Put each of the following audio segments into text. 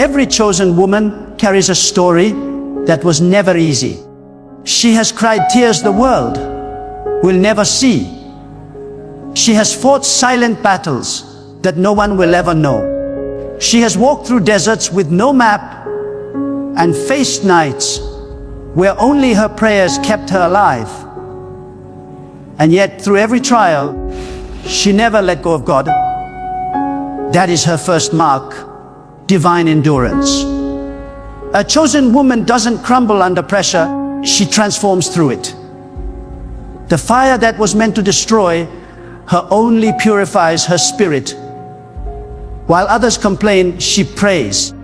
Every chosen woman carries a story that was never easy. She has cried tears the world will never see. She has fought silent battles that no one will ever know. She has walked through deserts with no map and faced nights where only her prayers kept her alive. And yet, through every trial, she never let go of God. That is her first mark, divine endurance. A chosen woman doesn't crumble under pressure, she transforms through it. The fire that was meant to destroy her only purifies her spirit. While others complain, she prays.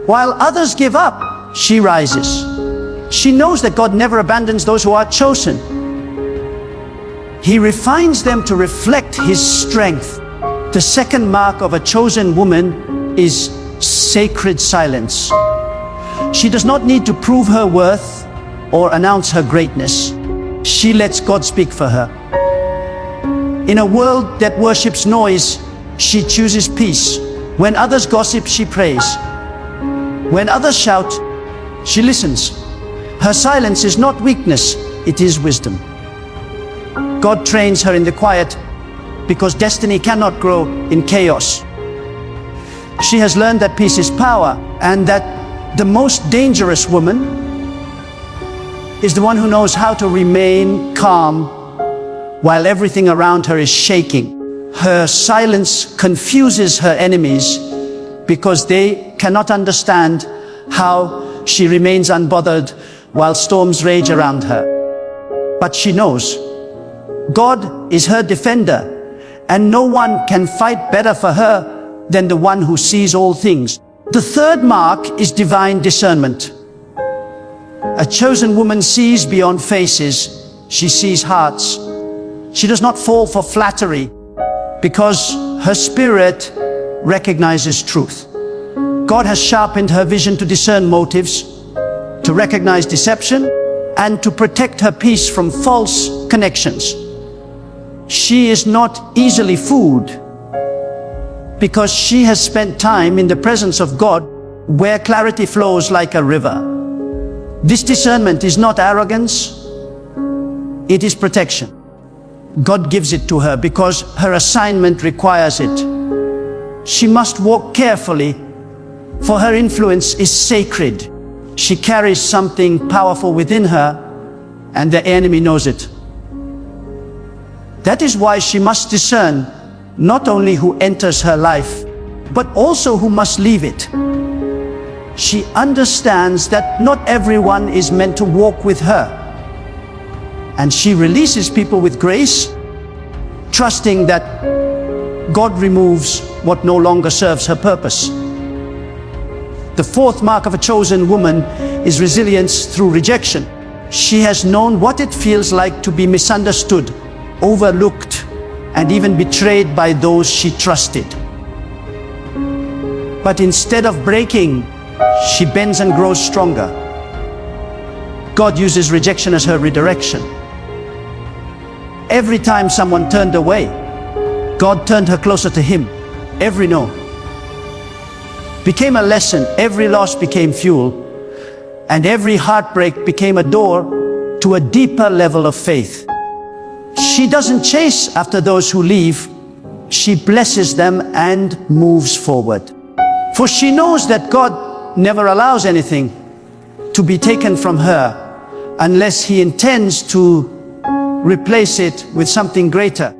While others give up, she rises. She knows that God never abandons those who are chosen. He refines them to reflect His strength. The second mark of a chosen woman is sacred silence. She does not need to prove her worth or announce her greatness. She lets God speak for her. In a world that worships noise, she chooses peace. When others gossip, she prays. When others shout, she listens. Her silence is not weakness, it is wisdom. God trains her in the quiet because destiny cannot grow in chaos. She has learned that peace is power, and that the most dangerous woman is the one who knows how to remain calm while everything around her is shaking. Her silence confuses her enemies because they cannot understand how she remains unbothered while storms rage around her. But she knows God is her defender, and no one can fight better for her than the one who sees all things. The third mark is divine discernment. A chosen woman sees beyond faces, she sees hearts. She does not fall for flattery because her spirit recognizes truth. God has sharpened her vision to discern motives, to recognize deception, and to protect her peace from false connections. She is not easily fooled because she has spent time in the presence of God where clarity flows like a river. This discernment is not arrogance, it is protection. God gives it to her because her assignment requires it. She must walk carefully, for her influence is sacred. She carries something powerful within her, and the enemy knows it. That is why she must discern not only who enters her life, but also who must leave it. She understands that not everyone is meant to walk with her, and she releases people with grace, trusting that God removes what no longer serves her purpose. The fourth mark of a chosen woman is resilience through rejection. She has known what it feels like to be misunderstood, overlooked, and even betrayed by those she trusted. But instead of breaking, she bends and grows stronger. God uses rejection as her redirection. Every time someone turned away, God turned her closer to Him. Every no became a lesson, every loss became fuel, and every heartbreak became a door to a deeper level of faith. She doesn't chase after those who leave, she blesses them and moves forward. For she knows that God never allows anything to be taken from her unless He intends to replace it with something greater.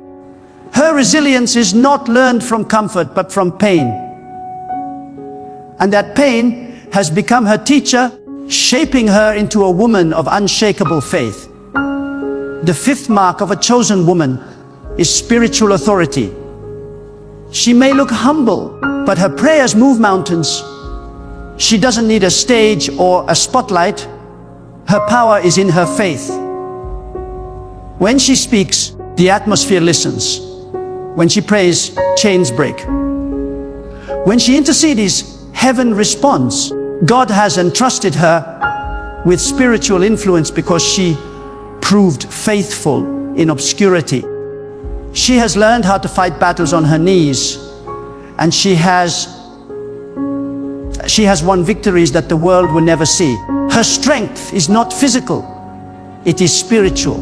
Her resilience is not learned from comfort, but from pain. And that pain has become her teacher, shaping her into a woman of unshakable faith. The fifth mark of a chosen woman is spiritual authority. She may look humble, but her prayers move mountains. She doesn't need a stage or a spotlight. Her power is in her faith. When she speaks, the atmosphere listens. When she prays, chains break. When she intercedes, heaven responds. God has entrusted her with spiritual influence because she proved faithful in obscurity. She has learned how to fight battles on her knees, and she has She has won victories that the world will never see. Her strength is not physical, it is spiritual.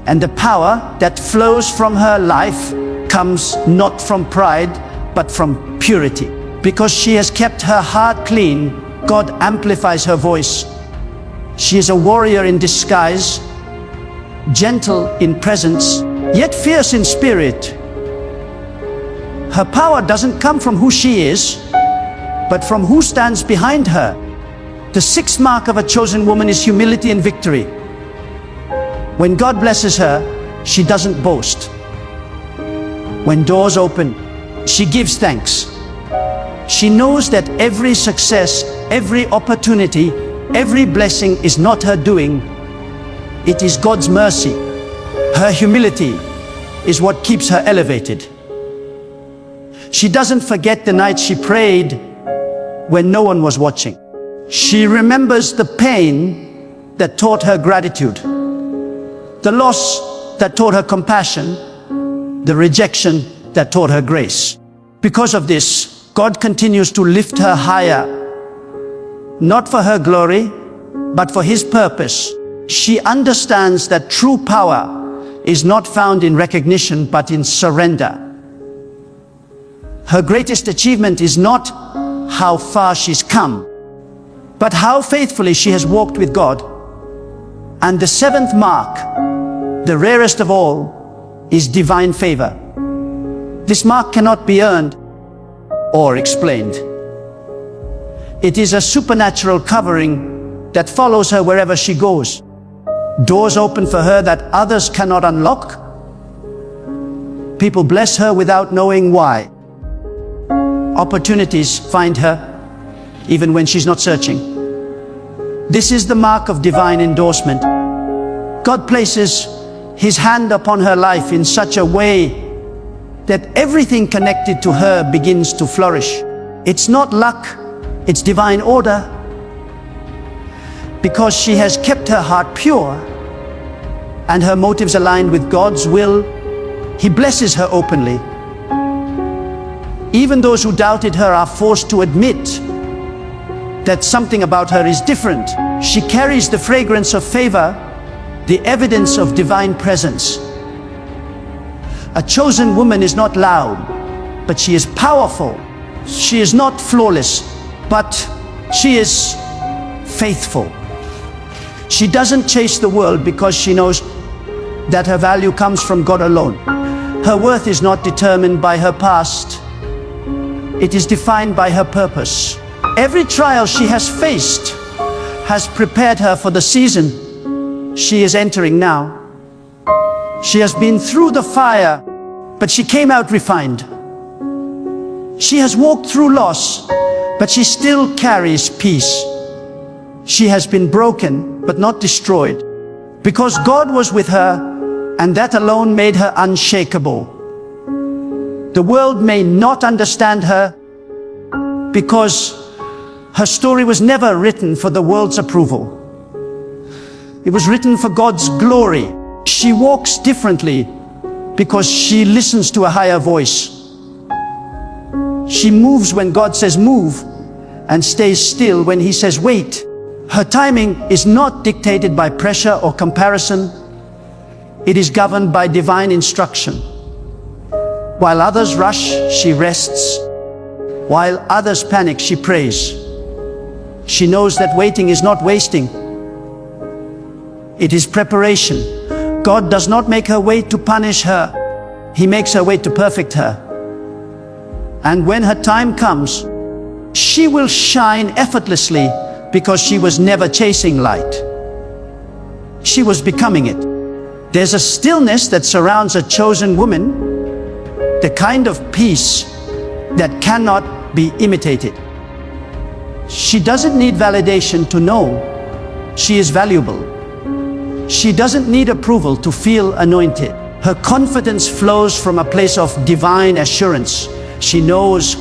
And the power that flows from her life comes not from pride, but from purity. Because she has kept her heart clean, God amplifies her voice. She is a warrior in disguise, gentle in presence, yet fierce in spirit. Her power doesn't come from who she is, but from who stands behind her. The sixth mark of a chosen woman is humility and victory. When God blesses her, she doesn't boast. When doors open, she gives thanks. She knows that every success, every opportunity, every blessing is not her doing. It is God's mercy. Her humility is what keeps her elevated. She doesn't forget the night she prayed when no one was watching. She remembers the pain that taught her gratitude, the loss that taught her compassion, the rejection that taught her grace. Because of this, God continues to lift her higher, not for her glory, but for His purpose. She understands that true power is not found in recognition, but in surrender. Her greatest achievement is not how far she's come, but how faithfully she has walked with God. And the seventh mark, the rarest of all, is divine favor. This mark cannot be earned or explained. It is a supernatural covering that follows her wherever she goes. Doors open for her that others cannot unlock. People bless her without knowing why. Opportunities find her even when she's not searching. This is the mark of divine endorsement. God places His hand upon her life in such a way that everything connected to her begins to flourish. It's not luck, it's divine order. Because she has kept her heart pure and her motives aligned with God's will, He blesses her openly. Even those who doubted her are forced to admit that something about her is different. She carries the fragrance of favor, the evidence of divine presence. A chosen woman is not loud, but she is powerful. She is not flawless, but she is faithful. She doesn't chase the world because she knows that her value comes from God alone. Her worth is not determined by her past. It is defined by her purpose. Every trial she has faced has prepared her for the season she is entering now. She has been through the fire, but she came out refined. She has walked through loss, but she still carries peace. She has been broken, but not destroyed, because God was with her, and that alone made her unshakable. The world may not understand her because her story was never written for the world's approval. It was written for God's glory. She walks differently because she listens to a higher voice. She moves when God says move and stays still when He says wait. Her timing is not dictated by pressure or comparison. It is governed by divine instruction. While others rush, she rests. While others panic, she prays. She knows that waiting is not wasting. It is preparation. God does not make her wait to punish her. He makes her wait to perfect her. And when her time comes, she will shine effortlessly because she was never chasing light. She was becoming it. There's a stillness that surrounds a chosen woman, the kind of peace that cannot be imitated. She doesn't need validation to know she is valuable. She doesn't need approval to feel anointed. Her confidence flows from a place of divine assurance. She knows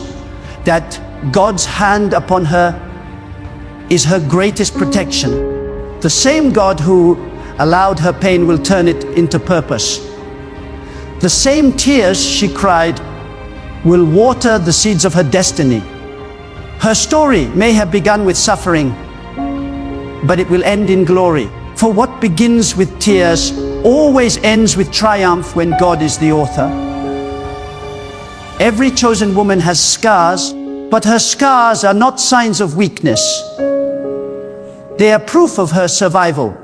that God's hand upon her is her greatest protection. The same God who allowed her pain will turn it into purpose. The same tears she cried will water the seeds of her destiny. Her story may have begun with suffering, but it will end in glory. For what begins with tears always ends with triumph when God is the author. Every chosen woman has scars, but her scars are not signs of weakness. They are proof of her survival.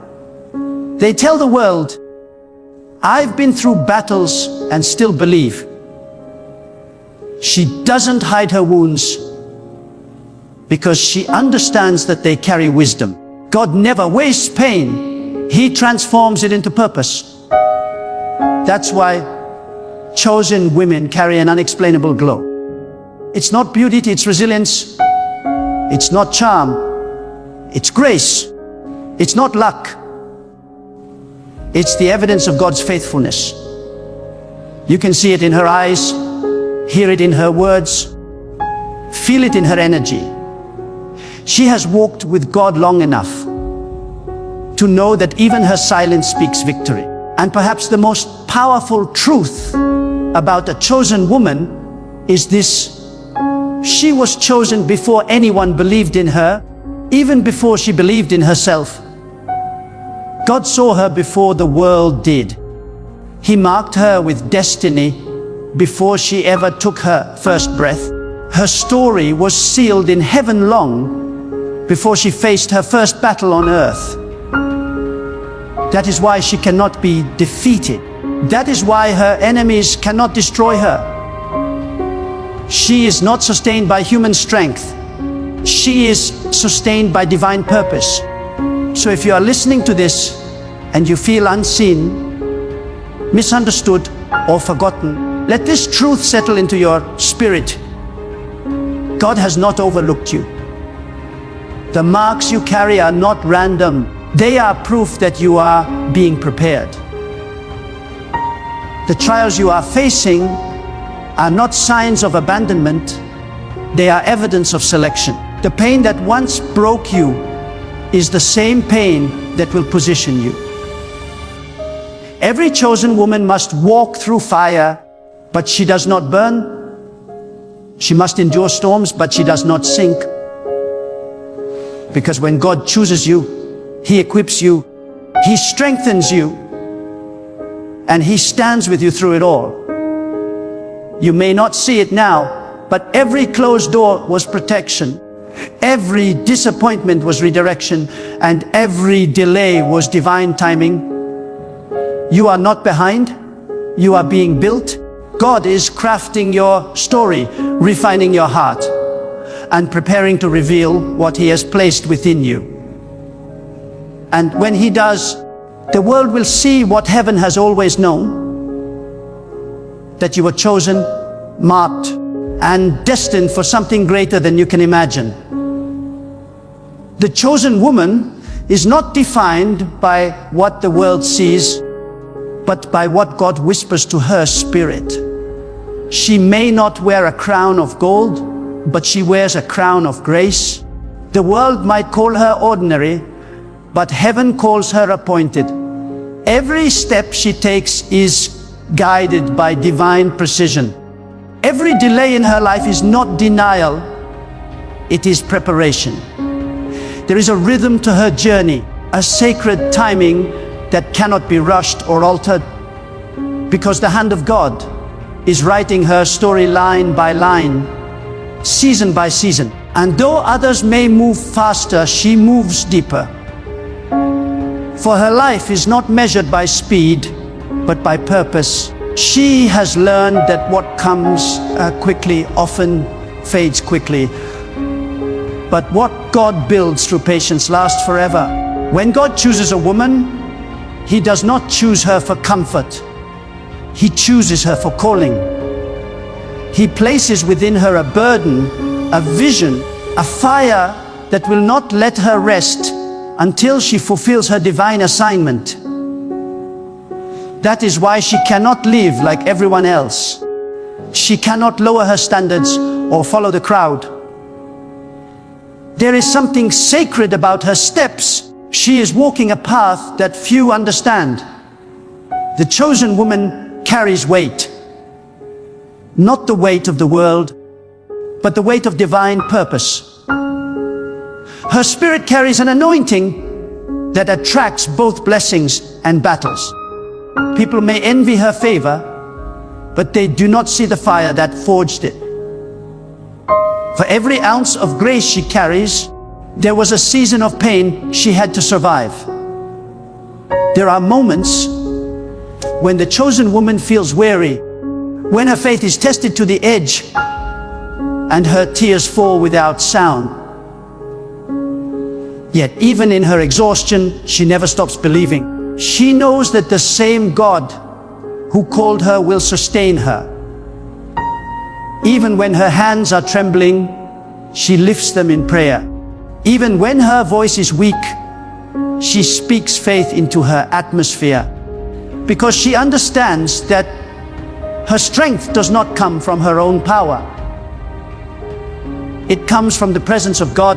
They tell the world, I've been through battles and still believe. She doesn't hide her wounds because she understands that they carry wisdom. God never wastes pain. He transforms it into purpose. That's why chosen women carry an unexplainable glow. It's not beauty, it's resilience. It's not charm. It's grace. It's not luck. It's the evidence of God's faithfulness. You can see it in her eyes, hear it in her words, feel it in her energy. She has walked with God long enough to know that even her silence speaks victory. And perhaps the most powerful truth about a chosen woman is this: she was chosen before anyone believed in her, even before she believed in herself. God saw her before the world did. He marked her with destiny before she ever took her first breath. Her story was sealed in heaven long before she faced her first battle on earth. That is why she cannot be defeated. That is why her enemies cannot destroy her. She is not sustained by human strength. She is sustained by divine purpose. So if you are listening to this and you feel unseen, misunderstood, or forgotten, let this truth settle into your spirit. God has not overlooked you. The marks you carry are not random. They are proof that you are being prepared. The trials you are facing are not signs of abandonment. They are evidence of selection. The pain that once broke you is the same pain that will position you. Every chosen woman must walk through fire, but she does not burn. She must endure storms, but she does not sink. Because when God chooses you, He equips you, He strengthens you, and He stands with you through it all. You may not see it now, but every closed door was protection. Every disappointment was redirection, and every delay was divine timing. You are not behind, you are being built. God is crafting your story, refining your heart, and preparing to reveal what He has placed within you. And when He does, the world will see what heaven has always known: that you were chosen, marked, and destined for something greater than you can imagine. The chosen woman is not defined by what the world sees, but by what God whispers to her spirit. She may not wear a crown of gold, but she wears a crown of grace. The world might call her ordinary, but heaven calls her appointed. Every step she takes is guided by divine precision. Every delay in her life is not denial, it is preparation. There is a rhythm to her journey, a sacred timing that cannot be rushed or altered, because the hand of God is writing her story line by line, season by season. And though others may move faster, she moves deeper. For her life is not measured by speed, but by purpose. She has learned that what comes quickly often fades quickly, but what God builds through patience lasts forever. When God chooses a woman, He does not choose her for comfort. He chooses her for calling. He places within her a burden, a vision, a fire that will not let her rest until she fulfills her divine assignment. That is why she cannot live like everyone else. She cannot lower her standards or follow the crowd. There is something sacred about her steps. She is walking a path that few understand. The chosen woman carries weight. Not the weight of the world, but the weight of divine purpose. Her spirit carries an anointing that attracts both blessings and battles. People may envy her favor, but they do not see the fire that forged it. For every ounce of grace she carries, there was a season of pain she had to survive. There are moments when the chosen woman feels weary, when her faith is tested to the edge, and her tears fall without sound. Yet even in her exhaustion, she never stops believing. She knows that the same God who called her will sustain her. Even when her hands are trembling, she lifts them in prayer. Even when her voice is weak, she speaks faith into her atmosphere, because she understands that her strength does not come from her own power. It comes from the presence of God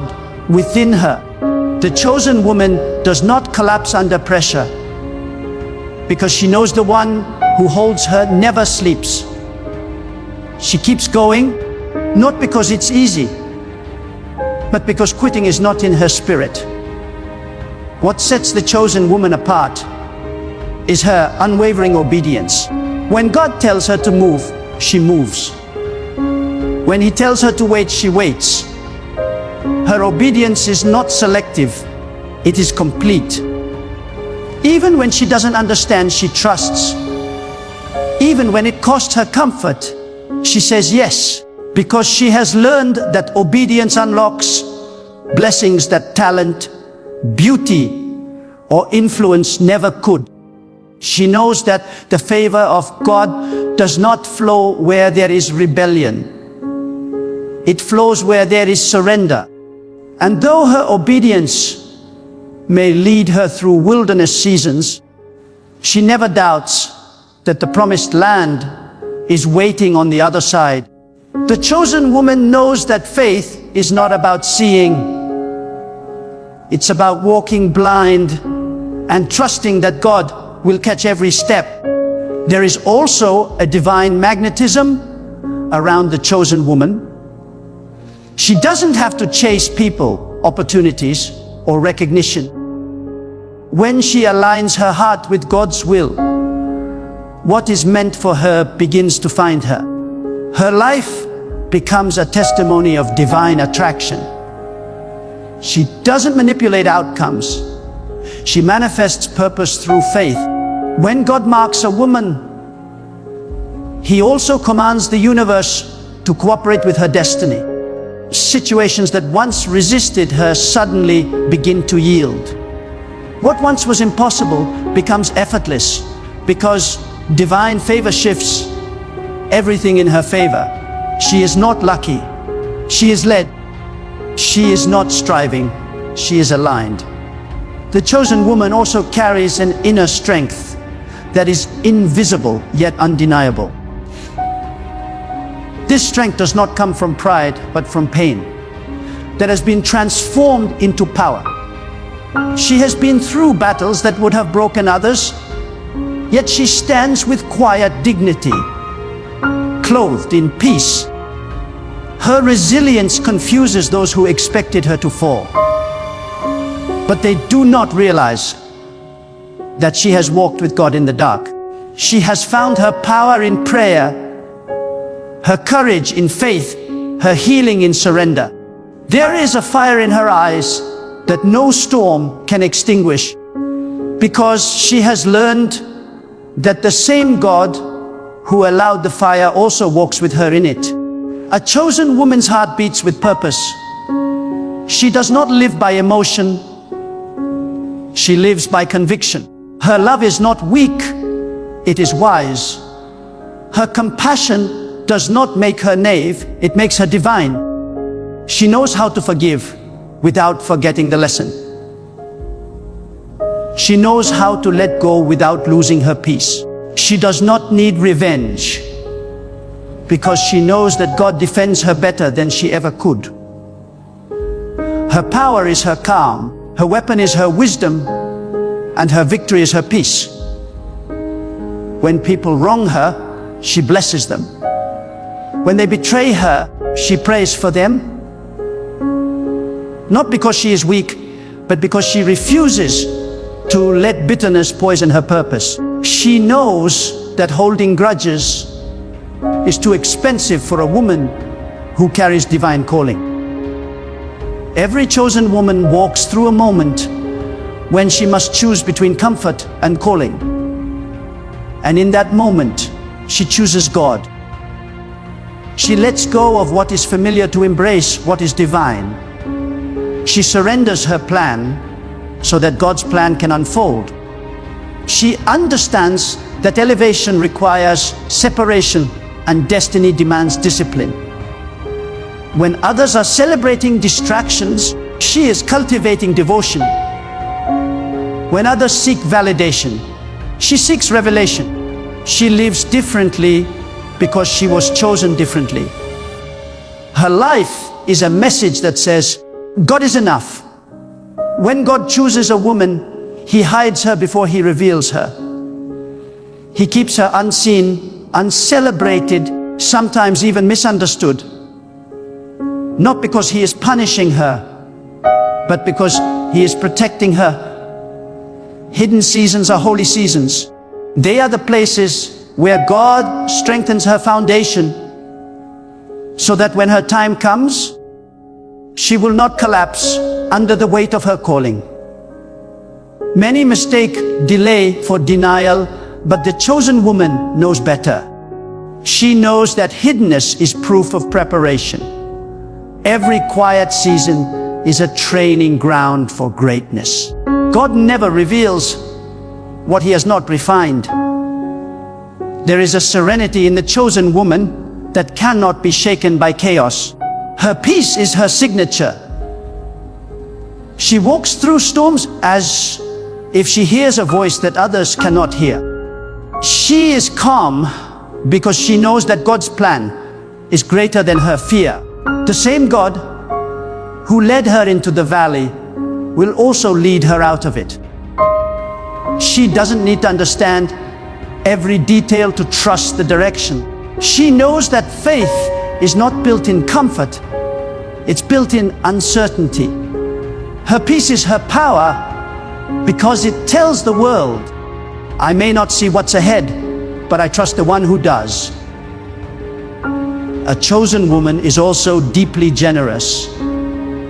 within her. The chosen woman does not collapse under pressure, because she knows the one who holds her never sleeps. She keeps going, not because it's easy, but because quitting is not in her spirit. What sets the chosen woman apart is her unwavering obedience. When God tells her to move, she moves. When He tells her to wait, she waits. Her obedience is not selective, it is complete. Even when she doesn't understand, she trusts. Even when it costs her comfort, she says yes, because she has learned that obedience unlocks blessings that talent, beauty, or influence never could. She knows that the favor of God does not flow where there is rebellion. It flows where there is surrender. And though her obedience may lead her through wilderness seasons, she never doubts that the promised land is waiting on the other side. The chosen woman knows that faith is not about seeing. It's about walking blind and trusting that God will catch every step. There is also a divine magnetism around the chosen woman. She doesn't have to chase people, opportunities, or recognition. When she aligns her heart with God's will, what is meant for her begins to find her. Her life becomes a testimony of divine attraction. She doesn't manipulate outcomes. She manifests purpose through faith. When God marks a woman, He also commands the universe to cooperate with her destiny. Situations that once resisted her suddenly begin to yield. What once was impossible becomes effortless, because divine favor shifts everything in her favor. She is not lucky. She is led. She is not striving. She is aligned. The chosen woman also carries an inner strength that is invisible yet undeniable. This strength does not come from pride, but from pain that has been transformed into power. She has been through battles that would have broken others, yet she stands with quiet dignity, clothed in peace. Her resilience confuses those who expected her to fall. But they do not realize that she has walked with God in the dark. She has found her power in prayer, her courage in faith, her healing in surrender. There is a fire in her eyes that no storm can extinguish, because she has learned that the same God who allowed the fire also walks with her in it. A chosen woman's heart beats with purpose. She does not live by emotion. She lives by conviction. Her love is not weak, it is wise. Her compassion does not make her naive, it makes her divine. She knows how to forgive without forgetting the lesson. She knows how to let go without losing her peace. She does not need revenge, because she knows that God defends her better than she ever could. Her power is her calm, her weapon is her wisdom, and her victory is her peace. When people wrong her, she blesses them. When they betray her, she prays for them. Not because she is weak, but because she refuses to let bitterness poison her purpose. She knows that holding grudges is too expensive for a woman who carries divine calling. Every chosen woman walks through a moment when she must choose between comfort and calling. And in that moment, she chooses God. She lets go of what is familiar to embrace what is divine. She surrenders her plan so that God's plan can unfold. She understands that elevation requires separation and destiny demands discipline. When others are celebrating distractions, she is cultivating devotion. When others seek validation, she seeks revelation. She lives differently because she was chosen differently. Her life is a message that says, God is enough. When God chooses a woman, He hides her before He reveals her. He keeps her unseen, uncelebrated, sometimes even misunderstood. Not because He is punishing her, but because He is protecting her. Hidden seasons are holy seasons. They are the places where God strengthens her foundation so that when her time comes, she will not collapse under the weight of her calling. Many mistake delay for denial, but the chosen woman knows better. She knows that hiddenness is proof of preparation. Every quiet season is a training ground for greatness. God never reveals what He has not refined. There is a serenity in the chosen woman that cannot be shaken by chaos. Her peace is her signature. She walks through storms as if she hears a voice that others cannot hear. She is calm because she knows that God's plan is greater than her fear. The same God who led her into the valley will also lead her out of it. She doesn't need to understand every detail to trust the direction. She knows that faith is not built in comfort, it's built in uncertainty. Her peace is her power because it tells the world, I may not see what's ahead, but I trust the one who does. A chosen woman is also deeply generous.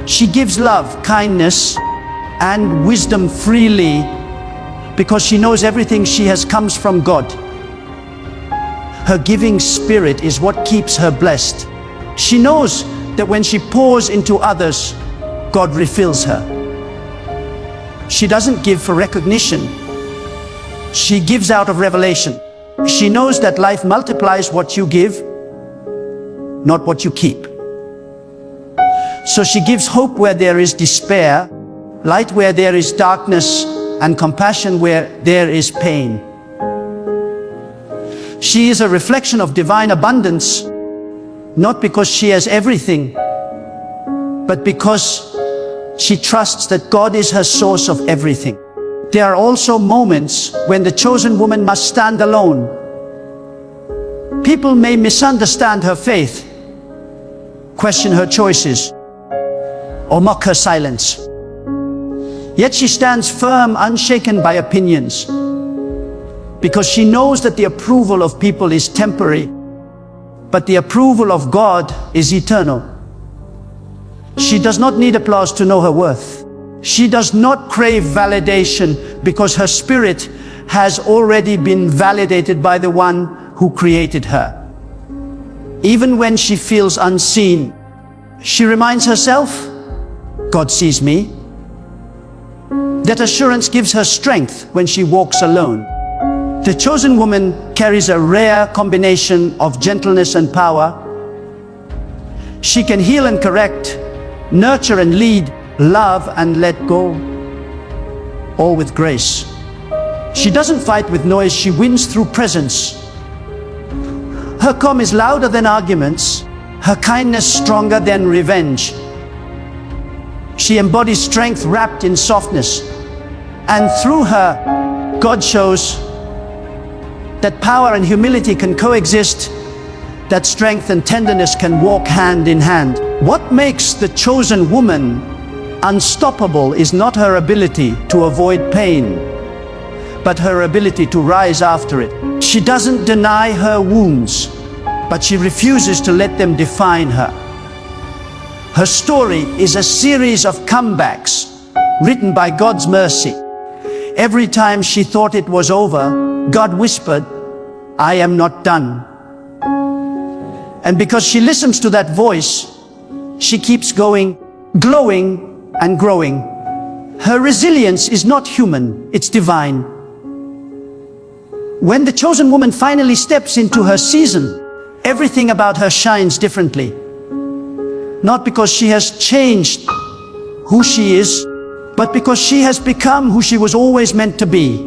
She gives love, kindness, and wisdom freely because she knows everything she has comes from God. Her giving spirit is what keeps her blessed. She knows that when she pours into others, God refills her. She doesn't give for recognition. She gives out of revelation. She knows that life multiplies what you give, not what you keep. So she gives hope where there is despair, light where there is darkness, and compassion where there is pain. She is a reflection of divine abundance, not because she has everything, but because she trusts that God is her source of everything. There are also moments when the chosen woman must stand alone. People may misunderstand her faith, question her choices, or mock her silence. Yet she stands firm, unshaken by opinions, because she knows that the approval of people is temporary, but the approval of God is eternal. She does not need applause to know her worth. She does not crave validation because her spirit has already been validated by the one who created her. Even when she feels unseen, she reminds herself, God sees me. That assurance gives her strength when she walks alone. The chosen woman carries a rare combination of gentleness and power. She can heal and correct, nurture and lead, love and let go, all with grace. She doesn't fight with noise, she wins through presence. Her calm is louder than arguments, her kindness stronger than revenge. She embodies strength wrapped in softness, and through her, God shows that power and humility can coexist that strength and tenderness can walk hand in hand. What makes the chosen woman unstoppable is not her ability to avoid pain, but her ability to rise after it. She doesn't deny her wounds, but she refuses to let them define her. Her story is a series of comebacks written by God's mercy. Every time she thought it was over, God whispered, "I am not done." And because she listens to that voice, she keeps going, glowing and growing. Her resilience is not human, it's divine. When the chosen woman finally steps into her season, everything about her shines differently. Not because she has changed who she is, but because she has become who she was always meant to be.